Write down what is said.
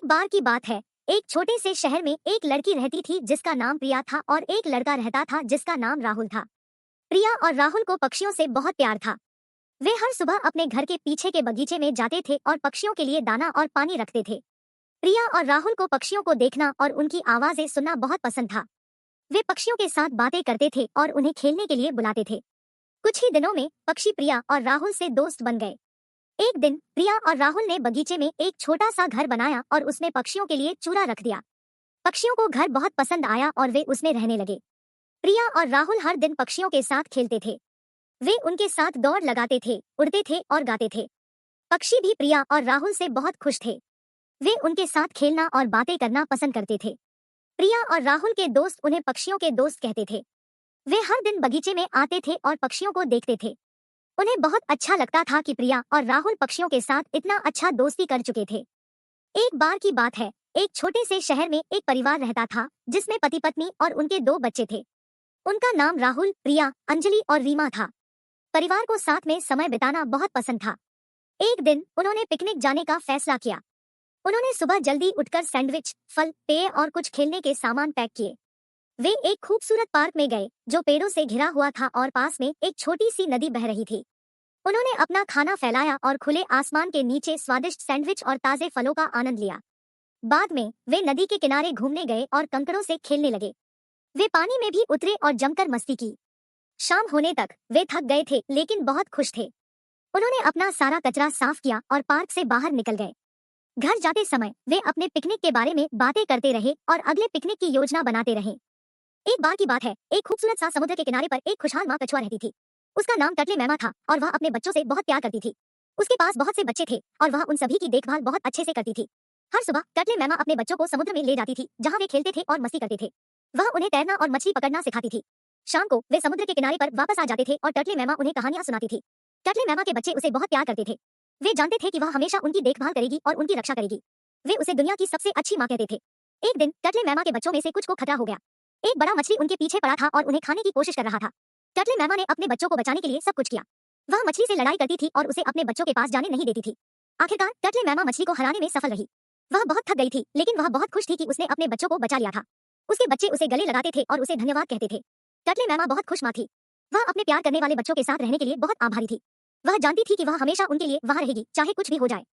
एक बार की बात है। एक छोटे से शहर में एक लड़की रहती थी जिसका नाम प्रिया था और एक लड़का रहता था जिसका नाम राहुल था। प्रिया और राहुल को पक्षियों से बहुत प्यार था। वे हर सुबह अपने घर के पीछे के बगीचे में जाते थे और पक्षियों के लिए दाना और पानी रखते थे। प्रिया और राहुल को पक्षियों को देखना और उनकी आवाजें सुनना बहुत पसंद था। वे पक्षियों के साथ बातें करते थे और उन्हें खेलने के लिए बुलाते थे। कुछ ही दिनों में पक्षी प्रिया और राहुल से दोस्त बन गए। एक दिन प्रिया और राहुल ने बगीचे में एक छोटा सा घर बनाया और उसमें पक्षियों के लिए चूरा रख दिया। पक्षियों को घर बहुत पसंद आया और वे उसमें रहने लगे। प्रिया और राहुल हर दिन पक्षियों के साथ खेलते थे। वे उनके साथ दौड़ लगाते थे, उड़ते थे और गाते थे। पक्षी भी प्रिया और राहुल से बहुत खुश थे। वे उनके साथ खेलना और बातें करना पसंद करते थे। प्रिया और राहुल के दोस्त उन्हें पक्षियों के दोस्त कहते थे। वे हर दिन बगीचे में आते थे और पक्षियों को देखते थे। उन्हें बहुत अच्छा लगता था कि प्रिया और राहुल पक्षियों के साथ इतना अच्छा दोस्ती कर चुके थे। एक बार की बात है। एक छोटे से शहर में एक परिवार रहता था जिसमें पति पत्नी और उनके 2 बच्चे थे। उनका नाम राहुल, प्रिया, अंजलि और रीमा था। परिवार को साथ में समय बिताना बहुत पसंद था। एक दिन उन्होंने पिकनिक जाने का फैसला किया। उन्होंने सुबह जल्दी उठकर सैंडविच, फल, पेय और कुछ खेलने के सामान पैक किए। वे एक खूबसूरत पार्क में गए जो पेड़ों से घिरा हुआ था और पास में एक छोटी सी नदी बह रही थी। उन्होंने अपना खाना फैलाया और खुले आसमान के नीचे स्वादिष्ट सैंडविच और ताजे फलों का आनंद लिया। बाद में वे नदी के किनारे घूमने गए और कंकड़ों से खेलने लगे। वे पानी में भी उतरे और जमकर मस्ती की। शाम होने तक वे थक गए थे लेकिन बहुत खुश थे। उन्होंने अपना सारा कचरा साफ किया और पार्क से बाहर निकल गए। घर जाते समय वे अपने पिकनिक के बारे में बातें करते रहे और अगले पिकनिक की योजना बनाते रहे। एक बार की बात है। एक खूबसूरत सा समुद्र के किनारे पर एक खुशहाल माँ कछुआ रहती थी। उसका नाम टटले मैमा था और वह अपने बच्चों से बहुत प्यार करती थी। उसके पास बहुत से बच्चे थे और वह उन सभी की देखभाल बहुत अच्छे से करती थी। हर सुबह टटले मैमा अपने बच्चों को समुद्र में ले जाती थी जहाँ वे खेलते थे और मस्ती करते थे। वह उन्हें तैरना और मछली पकड़ना सिखाती थी। शाम को वे समुद्र के किनारे पर वापस आ जाते थे और टटले मैमा उन्हें कहानियां सुनाती थी। टटले मैमा के बच्चे उसे बहुत प्यार करते थे। वे जानते थे कि वह हमेशा उनकी देखभाल करेगी और उनकी रक्षा करेगी। वे उसे दुनिया की सबसे अच्छी माँ कहते थे। एक दिन टटले मैमा के बच्चों में से कुछ को खतरा हो गया। एक बड़ा मछली उनके पीछे पड़ा था और उन्हें खाने की कोशिश कर रहा था। टटले मैमा ने अपने बच्चों को बचाने के लिए सब कुछ किया। वह मछली से लड़ाई करती थी और उसे अपने बच्चों के पास जाने नहीं देती थी। आखिरकार टटले मैमा मछली को हराने में सफल रही। वह बहुत थक गई थी लेकिन वह बहुत खुश थी कि उसने अपने बच्चों को बचा लिया था। उसके बच्चे उसे गले लगाते थे और उसे धन्यवाद कहते थे। टटले मैमा बहुत खुश माँ थी। वह अपने प्यार करने वाले बच्चों के साथ रहने के लिए बहुत आभारी थी। वह जानती थी कि वह हमेशा उनके लिए वहां रहेगी चाहे कुछ भी हो जाए।